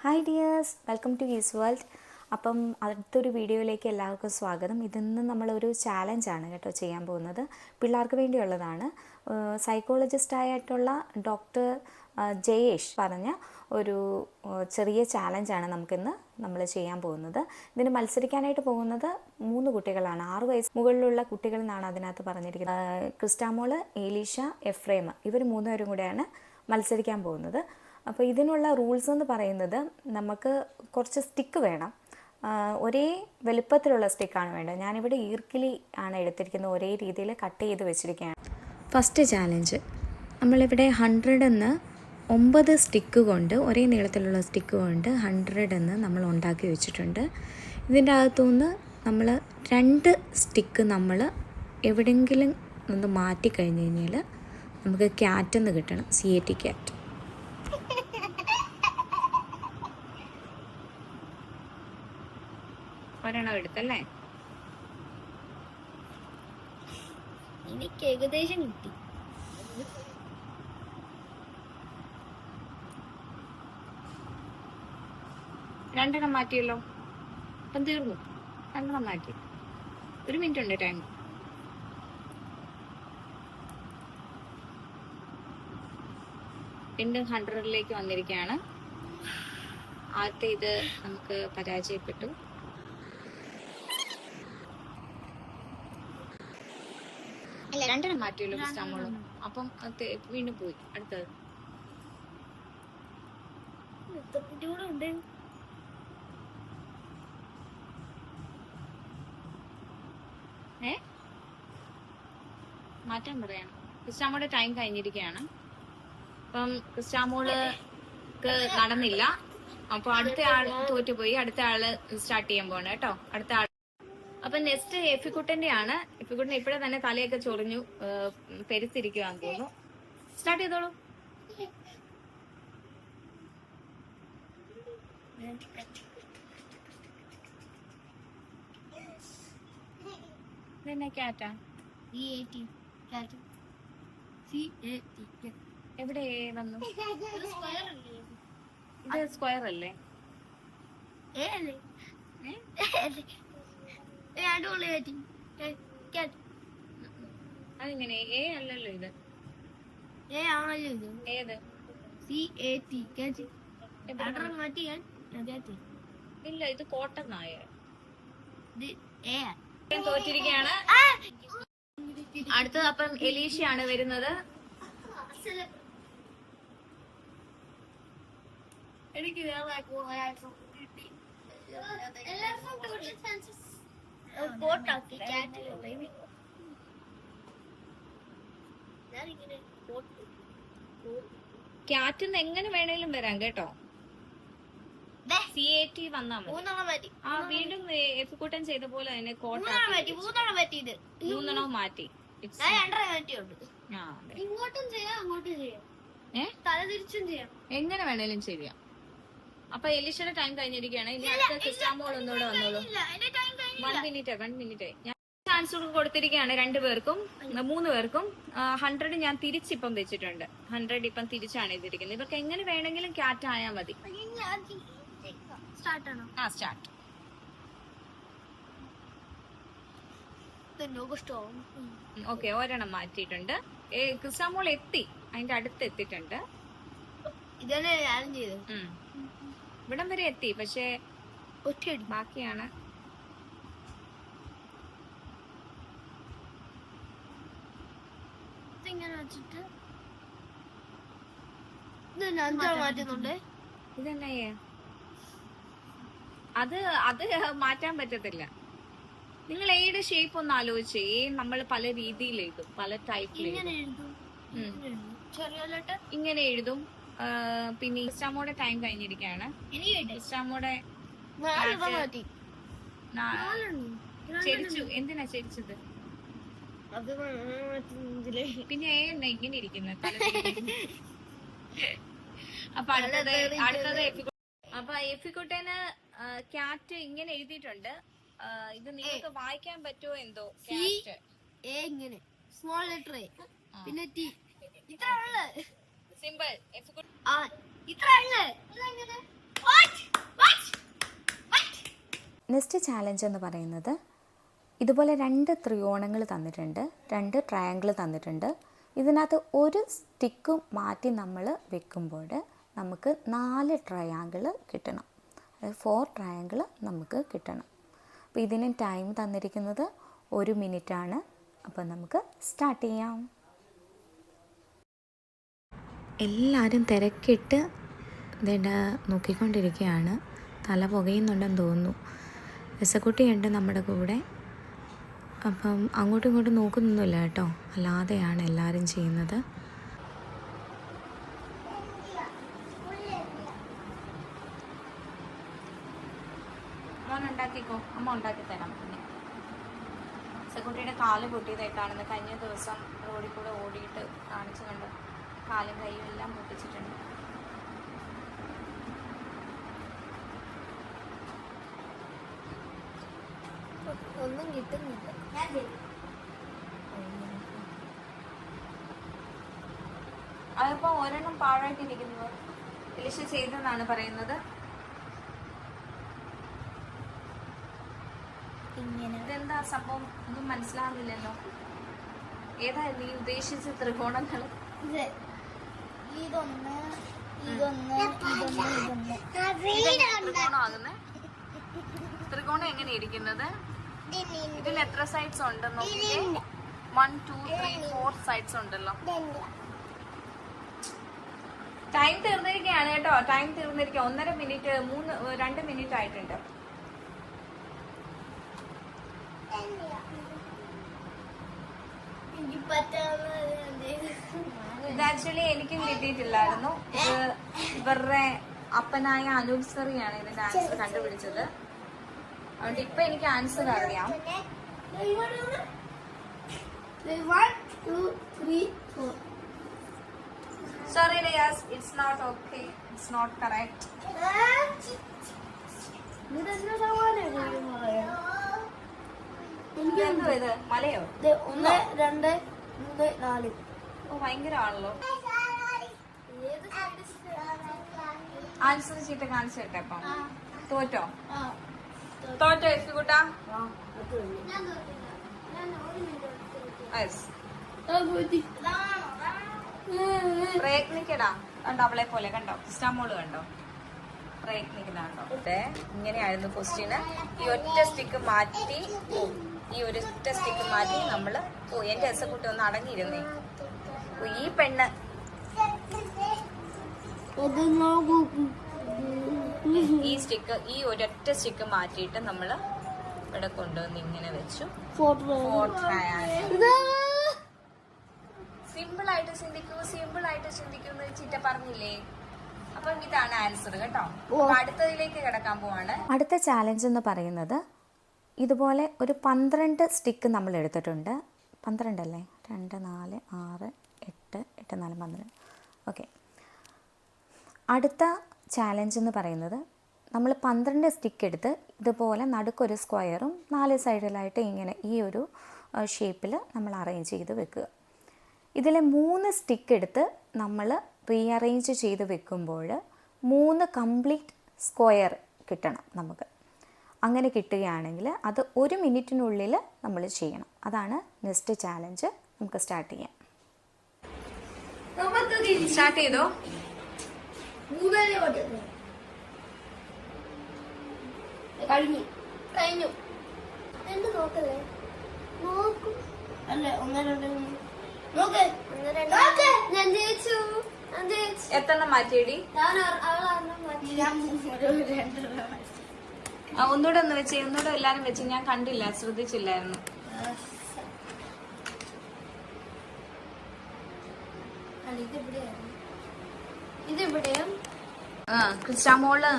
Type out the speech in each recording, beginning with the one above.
Hi dears, welcome to ഈസ് world. അപ്പം അടുത്തൊരു വീഡിയോയിലേക്ക് എല്ലാവർക്കും സ്വാഗതം. ഇതിന്ന് നമ്മളൊരു ചാലഞ്ചാണ് കേട്ടോ ചെയ്യാൻ പോകുന്നത്. പിള്ളേർക്ക് വേണ്ടിയുള്ളതാണ്. സൈക്കോളജിസ്റ്റായിട്ടുള്ള ഡോക്ടർ ജയേഷ് പറഞ്ഞ ഒരു ചെറിയ ചാലഞ്ചാണ് നമ്മൾ ചെയ്യാൻ പോകുന്നത്. ഇതിന് മത്സരിക്കാനായിട്ട് പോകുന്നത് 3 കുട്ടികളാണ്. 6 വയസ്സ് മുകളിലുള്ള കുട്ടികൾ എന്നാണ് അതിനകത്ത് പറഞ്ഞിരിക്കുന്നത്. ക്രിസ്റ്റാമോൾ, ഏലീഷ, എഫ്രേം, ഇവർ 3 പേരും കൂടെയാണ് മത്സരിക്കാൻ പോകുന്നത്. അപ്പോൾ ഇതിനുള്ള റൂൾസ് എന്ന് പറയുന്നത്, നമുക്ക് കുറച്ച് സ്റ്റിക്ക് വേണം. ഒരേ വലുപ്പത്തിലുള്ള സ്റ്റിക്കാണ് വേണ്ടത്. ഞാനിവിടെ ഈർക്കിലി ആണ് എടുത്തിരിക്കുന്നത്. ഒരേ രീതിയിൽ കട്ട് ചെയ്ത് വെച്ചിരിക്കുകയാണ്. ഫസ്റ്റ് ചാലഞ്ച്, നമ്മളിവിടെ 100 എന്ന് 9 സ്റ്റിക്ക് കൊണ്ട്, ഒരേ നീളത്തിലുള്ള സ്റ്റിക്ക് കൊണ്ട് 100 എന്ന് നമ്മൾ ഉണ്ടാക്കി വെച്ചിട്ടുണ്ട്. ഇതിൻ്റെ അകത്തുനിന്ന് നമ്മൾ 2 സ്റ്റിക്ക് നമ്മൾ എവിടെയെങ്കിലും ഒന്ന് മാറ്റി കഴിഞ്ഞ് കഴിഞ്ഞാൽ നമുക്ക് ക്യാറ്റെന്ന് കിട്ടണം. CAT cat. ഒരെണ്ണം എടുത്തല്ലേ? എനിക്ക് ഏകദേശം കിട്ടി. രണ്ടെണ്ണം മാറ്റിയല്ലോ. അപ്പം തീർന്നു. 2 മാറ്റി. 1 മിനിറ്റ് ഉണ്ട് ടൈം. വീണ്ടും 100ലേക്ക് വന്നിരിക്കുകയാണ്. ആദ്യത്തെ ഇത് നമുക്ക് പരാജയപ്പെട്ടു. അല്ല, 2 മാറ്റിയല്ലോ ക്രിസ്റ്റാമോളും. അപ്പം വീണ്ടും പോയി. അടുത്തത് മാറ്റാൻ പറയണം. ക്രിസ്റ്റാമോളുടെ ടൈം കഴിഞ്ഞിരിക്കുകയാണ്. അപ്പം ക്രിസ്റ്റാമോൾക്ക് നടന്നില്ല. അപ്പൊ അടുത്ത ആള് തോറ്റുപോയി. അടുത്ത ആള് സ്റ്റാർട്ട് ചെയ്യാൻ പോണ കേട്ടോ. അടുത്ത ആള്. അപ്പൊ നെക്സ്റ്റ് എഫിക്കുട്ടന്റെ ആണ്. എഫിക്കുട്ടൻ ഇപ്പഴേ തന്നെ തലയൊക്കെ ചൊറിഞ്ഞു പെരുത്തിരിക്കുവാന്ന് തോന്നുന്നു. സ്റ്റാർട്ട് ചെയ്തോളൂ. ഇതെന്നെ ക്യാറ്റാ? എവിടെ വന്നു? ഇത് സ്ക്വയർ അല്ലേ? അതെങ്ങനെ? എ അല്ലല്ലോ ഇത്. ഏത്? ഇല്ല, ഇത് കോട്ടൺ നായ. തോറ്റിരിക്കുകയാണ്. അടുത്തത് അപ്പം എലീഷയാണ് വരുന്നത്. എനിക്ക് ക്യാറ്റിന്ന് എങ്ങനെ വേണേലും വരാം കേട്ടോ. CAT വന്നാ മതി. ആ വീണ്ടും എഫിക്കുട്ടൻ ചെയ്ത പോലെ തന്നെ മൂന്നെണ്ണവും മാറ്റി. ഇങ്ങോട്ടും ചെയ്യാം, അങ്ങോട്ടും ചെയ്യാം, തലതിരിച്ചും ചെയ്യാം, എങ്ങനെ വേണേലും ചെയ്യാം. അപ്പൊ എലീഷയുടെ ടൈം കഴിഞ്ഞിരിക്കുകയാണ്. ഇനി അടുത്ത ക്രിസ്റ്റാമോൾ ഒന്നുകൂടെ വന്നോളൂ. 1 മിനിറ്റ്. ഞാൻ ചാൻസ് കൊടുത്തിരിക്കുകയാണ് 2 പേർക്കും 3 പേർക്കും. 100 ഞാൻ തിരിച്ചിപ്പം വെച്ചിട്ടുണ്ട്. 100 ഇപ്പം തിരിച്ചാണ് ചെയ്തിരിക്കുന്നത്. ഇവർക്ക് എങ്ങനെ വേണമെങ്കിലും ക്യാറ്റ് ആയാൽ മതി. സ്റ്റാർട്ട്. ഓക്കെ, ഒരെണ്ണം മാറ്റിയിട്ടുണ്ട്. ക്രിസ്റ്റാമോൾ എത്തി, അതിന്റെ അടുത്ത് എത്തിയിട്ടുണ്ട്. ഇവിടം വരെ എത്തി, പക്ഷെ ഒറ്റയടി ബാക്കിയാണ്. ഇതെന്നെ അത് മാറ്റാൻ പറ്റത്തില്ല. നിങ്ങൾ എയുടെ ഷേപ്പ് ഒന്ന് ആലോചിച്ചേ. നമ്മൾ പല രീതിയിൽ എഴുതും, പല ടൈപ്പിൽ ഇങ്ങനെ എഴുതും. പിന്നെ ക്രിസ്റ്റാമോടെ ടൈം കഴിഞ്ഞിരിക്കുകയാണ്. ക്രിസ്റ്റാമോടെ ചെരിച്ചു. എന്തിനാ ചെരിച്ചത്? പിന്നെ ഇങ്ങനെ ഇരിക്കുന്നത്. അപ്പൊ എഫിക്കുട്ടന് ക്യാറ്റ് ഇങ്ങനെ എഴുതിയിട്ടുണ്ട്. ഇത് നിങ്ങൾക്ക് വായിക്കാൻ പറ്റുമോ എന്തോ? ഇങ്ങനെ സ്മോൾ ലെറ്റർ, പിന്നെ സിമ്പിൾ. ഇത്ര നെക്സ്റ്റ് ചാലഞ്ച് എന്ന് പറയുന്നത് ഇതുപോലെ 2 ത്രികോണങ്ങൾ തന്നിട്ടുണ്ട്, 2 ട്രയാങ്കിൾ തന്നിട്ടുണ്ട്. ഇതിനകത്ത് ഒരു സ്റ്റിക്ക് മാറ്റി നമ്മൾ വെക്കുമ്പോൾ നമുക്ക് 4 ട്രയാങ്കിൾ കിട്ടണം. അതായത് 4 ട്രയാങ്കിൾ നമുക്ക് കിട്ടണം. അപ്പോൾ ഇതിന് ടൈം തന്നിരിക്കുന്നത് 1 മിനിറ്റാണ്. അപ്പോൾ നമുക്ക് സ്റ്റാർട്ട് ചെയ്യാം. എല്ലാവരും തിരക്കിട്ട് ഇതേണ്ട നോക്കിക്കൊണ്ടിരിക്കുകയാണ്. തല പുകയുന്നുണ്ടെന്ന് തോന്നുന്നു. രസക്കുട്ടിയുണ്ട് നമ്മുടെ കൂടെ. അപ്പം അങ്ങോട്ടും ഇങ്ങോട്ടും നോക്കുന്നൊന്നുമില്ല കേട്ടോ, അല്ലാതെയാണ് എല്ലാവരും ചെയ്യുന്നത്. മോൻ ഉണ്ടാക്കിക്കോ, അമ്മ ഉണ്ടാക്കി തരാം. പിന്നെ രസക്കുട്ടിയുടെ കാല് പൊട്ടിയതായിട്ടാണെന്ന് കഴിഞ്ഞ ദിവസം റോഡിൽ കൂടെ ഓടിയിട്ട് കാണിച്ചു കണ്ട് കാലും കൈയും എല്ലാം പൊട്ടിച്ചിട്ടുണ്ട്. ഒന്നും കിട്ടുന്നില്ല. അതിപ്പോ ഒരെണ്ണം പാഴായിട്ടിരിക്കുന്നത് എലിശ ചെയ്തെന്നാണ് പറയുന്നത്. ഇതെന്താ സംഭവം ഒന്നും മനസ്സിലാവുന്നില്ലല്ലോ. ഏതാ നീ ഉദ്ദേശിച്ച ത്രികോണങ്ങൾ? ത്രികോണമാകുന്നേ. ത്രികോണം എങ്ങനെ ഇരിക്കുന്നത്? ഇതിൽ എത്ര സൈഡ്സ് ഉണ്ടെന്നോ? 1 2 3 4 സൈഡ്സ് ഉണ്ടല്ലോ. ടൈം തീർന്നിരിക്കുകയാണ് കേട്ടോ, ടൈം തീർന്നിരിക്കുക. 1.5 മിനിറ്റ് 2 മിനിറ്റ് ആയിട്ടുണ്ട്. ഇത് ആക്ച്വലി എനിക്കും കിട്ടിയിട്ടില്ലായിരുന്നു. ഇത് ഇവരുടെ അപ്പനായ അനൂപ് സറിയാണ് ഇതിന്റെ ആൻസർ കണ്ടുപിടിച്ചത്. അതുകൊണ്ട് ഇപ്പൊ എനിക്ക് ആൻസർ അറിയാം. 1 2 3 4. Sorry Riyaz, it's not okay. It's not correct. എന്തോ ഇത് മലയോ? 1 2 3 4. ഓ ഭയങ്കര ആണല്ലോ. ആൻസർ ചീട്ട് കാണിച്ചു കേട്ടെ. അപ്പം തോറ്റോ? തോറ്റോ എഫിക്കുട്ടാ? പ്രയത്നിക്കടാ. കണ്ടോ അവളെ പോലെ, കണ്ടോ ക്രിസ്റ്റാമോള് കണ്ടോ പ്രയത്നിക്കുന്നുണ്ടോ? ഇങ്ങനെയായിരുന്നു ക്വസ്റ്റ്യന്. ഈ ഒറ്റ സ്റ്റിക്ക് മാറ്റി നമ്മള് എന്റെ രസക്കുട്ടി ഒന്ന് അടങ്ങിയിരുന്നേ. ഈ പെണ്ണ് ഈ ഒരൊറ്റ സ്റ്റിക്ക് മാറ്റിയിട്ട് നമ്മള് ഇവിടെ കൊണ്ടുവന്ന് ഇങ്ങനെ വെച്ചു. സിമ്പിൾ ആയിട്ട് ചിന്തിക്കൂ എന്ന് ചിറ്റ പറഞ്ഞില്ലേ? അപ്പം ഇതാണ് ആൻസർ കേട്ടോ. അടുത്തതിലേക്ക് കിടക്കാൻ പോവാണ്. അടുത്ത ചാലഞ്ച് എന്ന് പറയുന്നത് ഇതുപോലെ ഒരു 12 സ്റ്റിക്ക് നമ്മൾ എടുത്തിട്ടുണ്ട്. 12 അല്ലേ? 2 4 6 8 8 4 12. ഓക്കെ. അടുത്ത ചാലഞ്ച് എന്ന് പറയുന്നത് നമ്മൾ 12 സ്റ്റിക്ക് എടുത്ത് ഇതുപോലെ നടുക്കൊരു സ്ക്വയറും 4 സൈഡിലായിട്ട് ഇങ്ങനെ ഈ ഒരു ഷേപ്പിൽ നമ്മൾ അറേഞ്ച് ചെയ്ത് വെക്കുക. ഇതിൽ 3 സ്റ്റിക്ക് എടുത്ത് നമ്മൾ റീഅറേഞ്ച് ചെയ്ത് വെക്കുമ്പോൾ 3 കംപ്ലീറ്റ് സ്ക്വയർ കിട്ടണം നമുക്ക്. അങ്ങനെ കിട്ടുകയാണെങ്കിൽ അത് 1 മിനിറ്റിനുള്ളിൽ നമ്മൾ ചെയ്യണം. അതാണ് നെക്സ്റ്റ് ചാലഞ്ച്. നമുക്ക് സ്റ്റാർട്ട് ചെയ്യാം. സ്റ്റാർട്ട് ചെയ്തോ? കഴിഞ്ഞു. എന്ത് നോക്കല്ലേ? നോക്കൂ. അല്ല 1 2 നോക്ക്. ഞാൻ ജയിച്ചു. എത്രണ്ണം മാറ്റിയടി? ഒന്നുകൂടെ ഒന്ന് വെച്ച്, ഒന്നുകൂടെ എല്ലാരും വെച്ച്. ഞാൻ കണ്ടില്ല, ശ്രദ്ധിച്ചില്ലായിരുന്നു. ഇതെവിടെയും ക്രിസ്റ്റാമോള്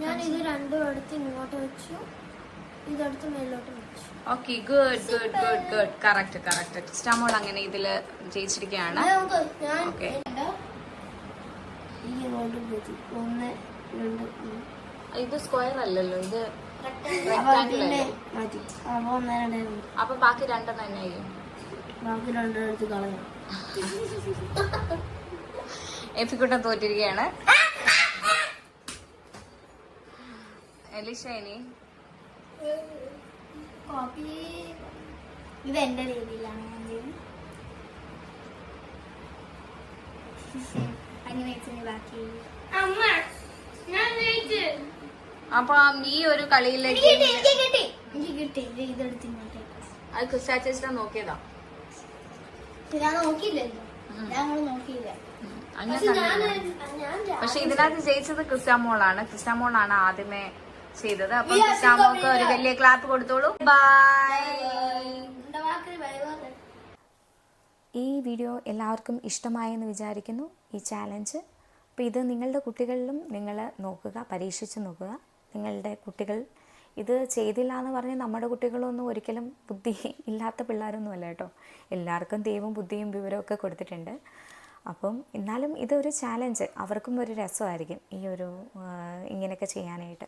ഞാൻ ഇത് രണ്ടും എടുത്ത് ഇങ്ങോട്ട് വെച്ചു, ഇതെടുത്ത് മേലോട്ട് വെച്ചു. Okay, good. കറക്റ്റ്. ക്രിസ്റ്റാമോൾ അങ്ങനെ ഇതില് ജയിച്ചിരിക്കുകയാണ്. ഓക്കെ. ഇത് സ്ക്വയർ അല്ലല്ലോ, ഇത് റെക്ടാങ്കിൾ അല്ലേ? അപ്പൊ ബാക്കി 2 തന്നെ ആയിരിക്കും. ബാക്കി 2 എടുത്ത് കളയാം. എഫിക്കുട്ടൻ തോറ്റിരിക്കുകയാണ്. എലിഷ ഇനി കോപ്പി ഇത് എന്റെ രീതിയിലാണ് ഞാൻ ചെയ്യുന്നത്. അങ്ങനെ വെച്ച് ബാക്കി അമ്മ ഞാൻ ജയിച്ചു. അപ്പൊ ഈ ഒരു കളിയിലേക്ക് എനിക്ക് കിട്ടി ഇതെടുത്ത് ഇങ്ങോട്ടേക്ക്. അത് ക്രിസ്റ്റാച്ചേച്ചിനെ നോക്കിയതാ. ഞാൻ നോക്കിയില്ലല്ലോ, ഞാൻ നോക്കിയില്ല. പക്ഷെ ഇതിനകത്ത് ജയിച്ചത് ക്രിസ്റ്റാമോളാണ്. ക്രിസ്റ്റാമോളാണ് ആദ്യമേ ചെയ്തത്. അപ്പൊ ക്രിസ്റ്റാമോൾക്ക് ഒരു വലിയ ക്ലാപ്പ് കൊടുത്തോളൂ. ബൈ. ഈ വീഡിയോ എല്ലാവർക്കും ഇഷ്ടമായെന്ന് വിചാരിക്കുന്നു, ഈ ചാലഞ്ച്. അപ്പോൾ ഇത് നിങ്ങളുടെ കുട്ടികളിലും നിങ്ങൾ നോക്കുക, പരീക്ഷിച്ച് നോക്കുക. നിങ്ങളുടെ കുട്ടികൾ ഇത് ചെയ്തില്ല എന്ന് പറഞ്ഞ് നമ്മുടെ കുട്ടികളൊന്നും ഒരിക്കലും ബുദ്ധി ഇല്ലാത്ത പിള്ളേരൊന്നുമല്ല കേട്ടോ. എല്ലാവർക്കും ദൈവം ബുദ്ധിയും വിവരമൊക്കെ കൊടുത്തിട്ടുണ്ട്. അപ്പം എന്നാലും ഇതൊരു ചാലഞ്ച്, അവർക്കും ഒരു രസമായിരിക്കും ഈ ഒരു ഇങ്ങനെയൊക്കെ ചെയ്യാനായിട്ട്.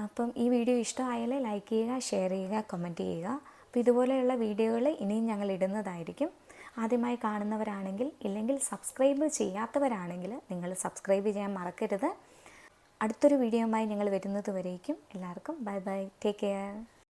അപ്പം ഈ വീഡിയോ ഇഷ്ടമായാൽ ലൈക്ക് ചെയ്യുക, ഷെയർ ചെയ്യുക, കമൻറ്റ് ചെയ്യുക. അപ്പോൾ ഇതുപോലെയുള്ള വീഡിയോകൾ ഇനിയും ഞങ്ങൾ ഇടുന്നതായിരിക്കും. ആദ്യമായി കാണുന്നവരാണെങ്കിൽ, ഇല്ലെങ്കിൽ സബ്സ്ക്രൈബ് ചെയ്യാത്തവരാണെങ്കിൽ നിങ്ങൾ സബ്സ്ക്രൈബ് ചെയ്യാൻ മറക്കരുത്. അടുത്തൊരു വീഡിയോയുമായി ഞങ്ങൾ വരുന്നത് വരേക്കും എല്ലാവർക്കും ബൈ ബൈ, ടേക്ക് കെയർ.